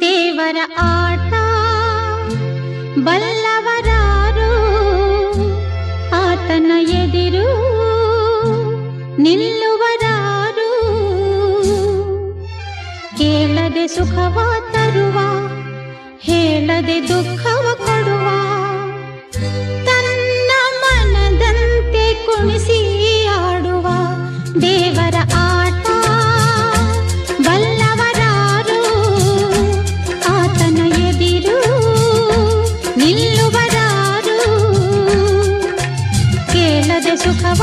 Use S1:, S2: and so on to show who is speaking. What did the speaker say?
S1: ದೇವರ ಆಟ ಬಲ್ಲವರಾರು, ಆತನ ಎದಿರು ನಿಲ್ಲುವರಾರು. ಕೇಳದೆ ಸುಖವ ತರುವ, ಹೇಳದೆ ದುಃಖವ ಕೊಡುವ, ತನ್ನ ಮನದಂತೆ ಕುಣಿಸಿ ಆಡುವ ದೇವರ ಆಟ ಬಲ್ಲವರಾರು, ಆತನ ಎದಿರು ನಿಲ್ಲುವರಾರು. ಕೇಳದೆ ಸುಖವ